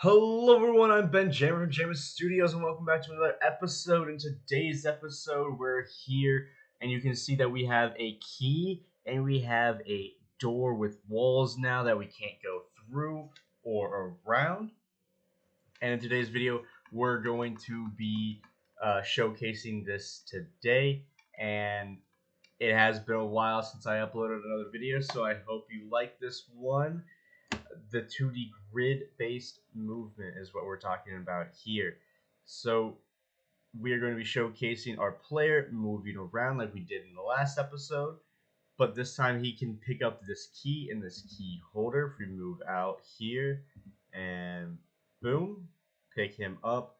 Hello everyone, I'm Ben Jammer from Jammer Studios and welcome back to another episode. In today's episode, we're here and you can see that we have a key and we have a door with walls now that we can't go through or around. And in today's video, we're going to be showcasing this today, and it has been a while since I uploaded another video, so I hope you like this one. The 2D grid-based movement is what we're talking about here. So we are going to be showcasing our player moving around like we did in the last episode, but this time he can pick up this key and this key holder. If we move out here and boom, pick him up,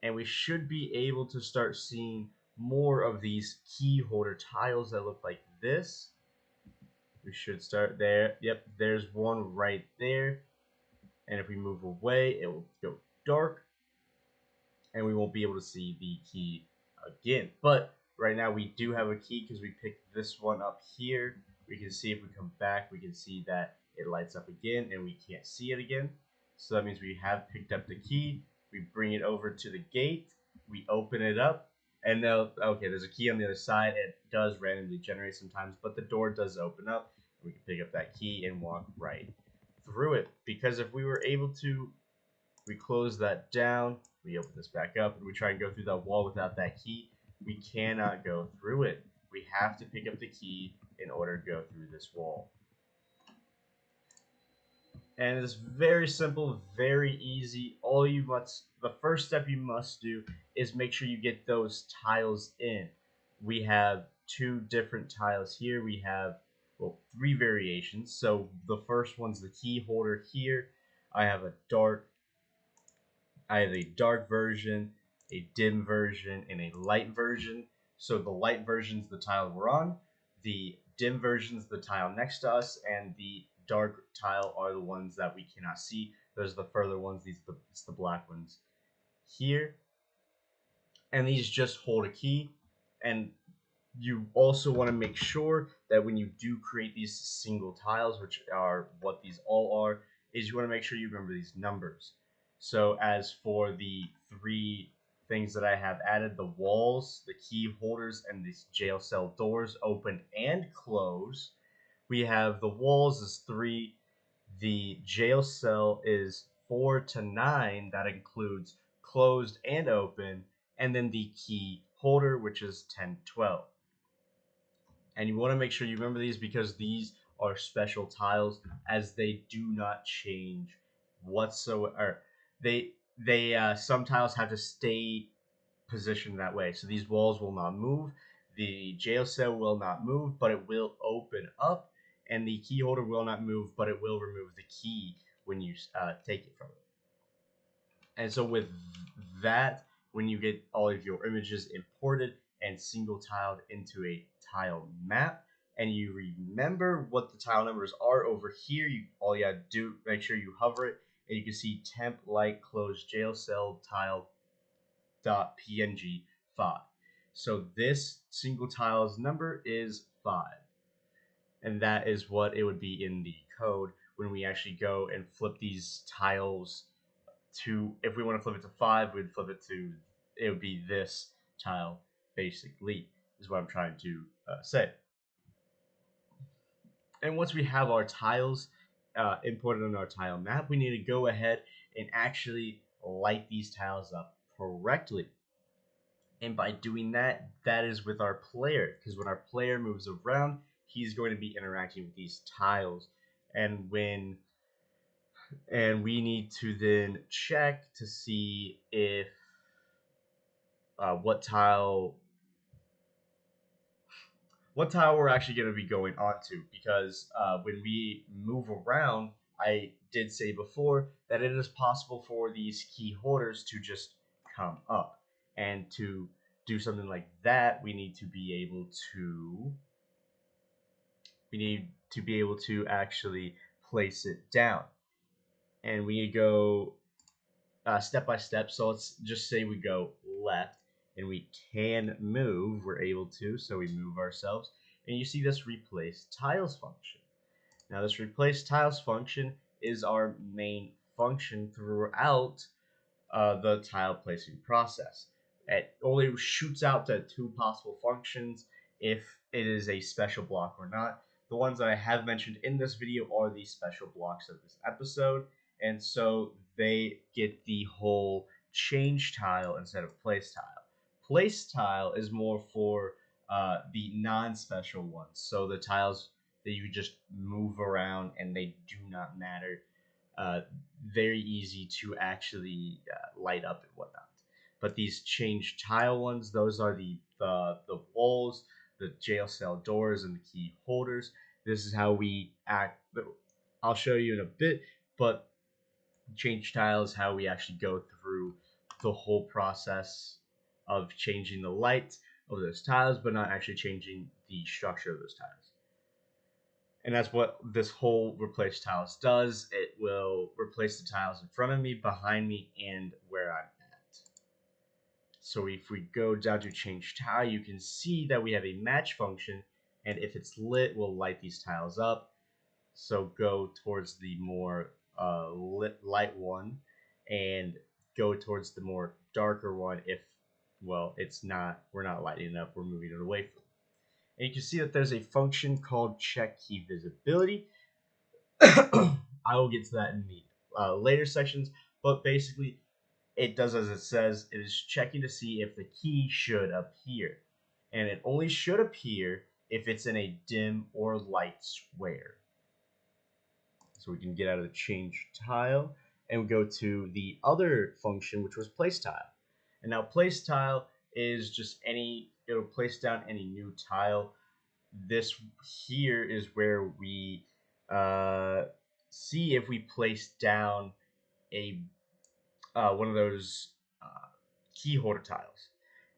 and we should be able to start seeing more of these key holder tiles that look like this. We should start there. Yep, there's one right there. And if we move away, it will go dark. And we won't be able to see the key again. But right now we do have a key because we picked this one up here. We can see if we come back, we can see that it lights up again and we can't see it again. So that means we have picked up the key. We bring it over to the gate. We open it up. And now, okay, there's a key on the other side. It does randomly generate sometimes, but the door does open up. We can pick up that key and walk right through it. Because if we were able to, we close that down, we open this back up, and we try and go through that wall without that key, we cannot go through it. We have to pick up the key in order to go through this wall. And it's very simple, very easy. The first step you must do is make sure you get those tiles in. We have two different tiles here. We have, well, three variations. So the first one's the key holder here. I have a dark version, a dim version, and a light version. So the light version is the tile we're on. The dim version is the tile next to us, and the dark tile are the ones that we cannot see. Those are the further ones. It's the black ones here. And these just hold a key. And you also want to make sure that when you do create these single tiles, which are what these all are, is you want to make sure you remember these numbers. So as for the three things that I have added, the walls, the key holders, and these jail cell doors open and close. We have the walls is 3, the jail cell is 4 to 9, that includes closed and open, and then the key holder, which is 10, 12. And you want to make sure you remember these because these are special tiles, as they do not change whatsoever. Some tiles have to stay positioned that way. So these walls will not move. The jail cell will not move, but it will open up, and the key holder will not move, but it will remove the key when you take it from it. And so with that, when you get all of your images imported and single tiled into a tile map, and you remember what the tile numbers are over here, all you gotta do, make sure you hover it, and you can see temp light closed jail cell tile .png 5. So this single tile's number is 5. And that is what it would be in the code when we actually go and flip these tiles to, if we want to flip it to 5, we'd flip it to, it would be this tile, basically, is what I'm trying to say. And once we have our tiles imported on our tile map, we need to go ahead and actually light these tiles up correctly. And by doing that, that is with our player, because when our player moves around, he's going to be interacting with these tiles. And we need to then check to see if what tile we're actually going to be going onto, because when we move around, I did say before that it is possible for these key holders to just come up, and to do something like that, we need to be able to actually place it down, and we need to go step by step. So let's just say we go left, and we can move. We're able to, so we move ourselves, and you see this replace tiles function. Now this replace tiles function is our main function throughout the tile placing process. It only shoots out to 2 possible functions if it is a special block or not. The ones that I have mentioned in this video are the special blocks of this episode, and so they get the whole change tile instead of place tile. Place tile is more for the non-special ones, so the tiles that you just move around and they do not matter. Very easy to actually light up and whatnot. But these change tile ones, those are the walls, the jail cell doors, and the key holders. This is how we act. I'll show you in a bit, but change tile is how we actually go through the whole process of changing the light of those tiles, but not actually changing the structure of those tiles. And that's what this whole replace tiles does. It will replace the tiles in front of me, behind me, and where I'm at. So if we go down to change tile, you can see that we have a match function, and if it's lit, we'll light these tiles up. So go towards the more light one, and go towards the more darker one if, well, it's not, we're not lighting it up, we're moving it away from it. And you can see that there's a function called check key visibility. I will get to that in the later sections, but basically it does as it says. It is checking to see if the key should appear, and it only should appear if it's in a dim or light square. So we can get out of the change tile and we go to the other function, which was place tile. And now place tile is just it'll place down any new tile. This here is where we see if we place down a one of those key holder tiles,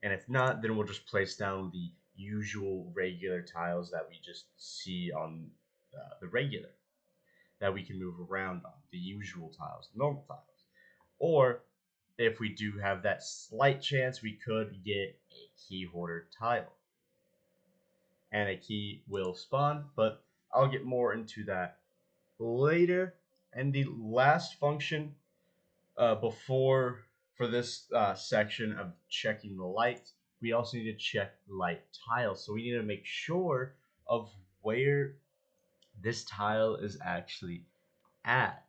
and if not, then we'll just place down the usual regular tiles that we just see on the regular that we can move around on, the usual tiles, the normal tiles. Or if we do have that slight chance, we could get a key holder tile, and a key will spawn, but I'll get more into that later. And the last function for this section of checking the light, we also need to check light tile. So we need to make sure of where this tile is actually at.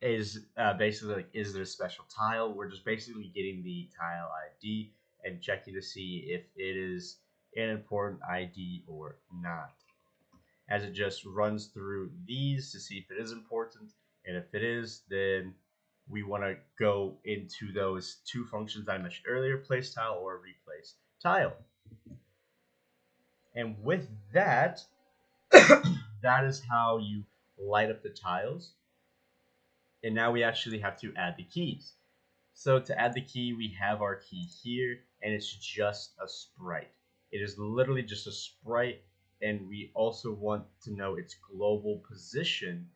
Is basically like, is there a special tile? We're just basically getting the tile ID and checking to see if it is an important ID or not, as it just runs through these to see if it is important, and if it is, then we want to go into those 2 functions I mentioned earlier, place tile or replace tile. And with that, that is how you light up the tiles. And now we actually have to add the keys. So to add the key, we have our key here, and it's just a sprite. It is literally just a sprite, and we also want to know its global position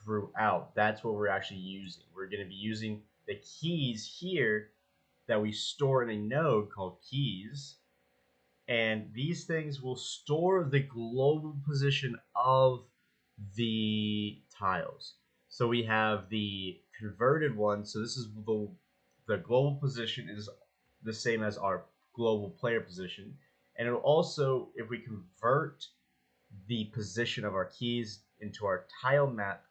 throughout. That's what we're actually using. We're going to be using the keys here that we store in a node called keys, and these things will store the global position of the tiles. So we have the converted one. So this is the global position is the same as our global player position, and it'll also, if we convert the position of our keys into our tile map,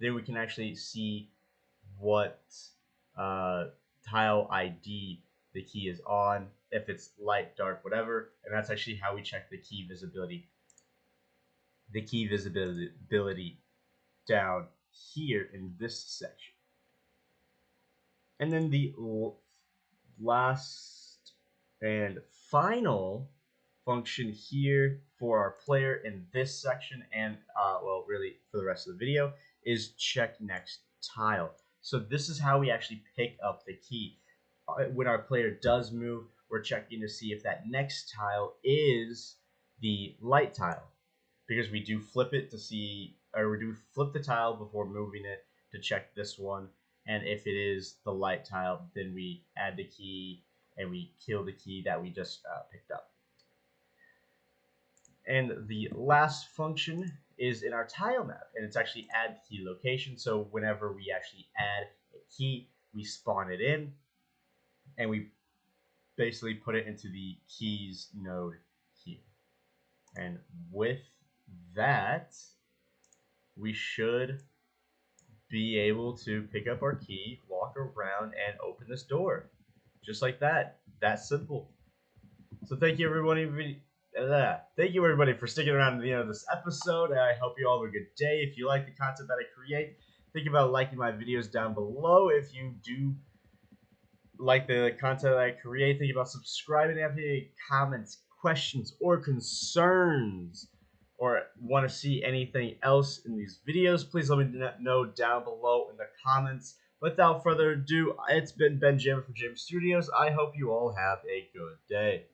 then we can actually see what tile ID the key is on, if it's light, dark, whatever, and that's actually how we check the key visibility. The key visibility down here in this section. And then the last and final function here for our player in this section, and well, really for the rest of the video, is check next tile. So this is how we actually pick up the key. When our player does move, we're checking to see if that next tile is the light tile, because we do flip it to see, or we do flip the tile before moving it to check this one, and if it is the light tile, then we add the key and we kill the key that we just picked up. And the last function is in our tile map, and it's actually add key location. So whenever we actually add a key, we spawn it in, and we basically put it into the keys node here. And with that, we should be able to pick up our key, walk around, and open this door. Just like that. That simple. So thank you everybody. Thank you everybody for sticking around to the end of this episode. I hope you all have a good day. If you like the content that I create, think about liking my videos down below. If you do like the content that I create, think about subscribing. If you have any comments, questions, or concerns, or want to see anything else in these videos, please let me know down below in the comments. Without further ado, it's been Ben Jammer from Jammer Studios. I hope you all have a good day.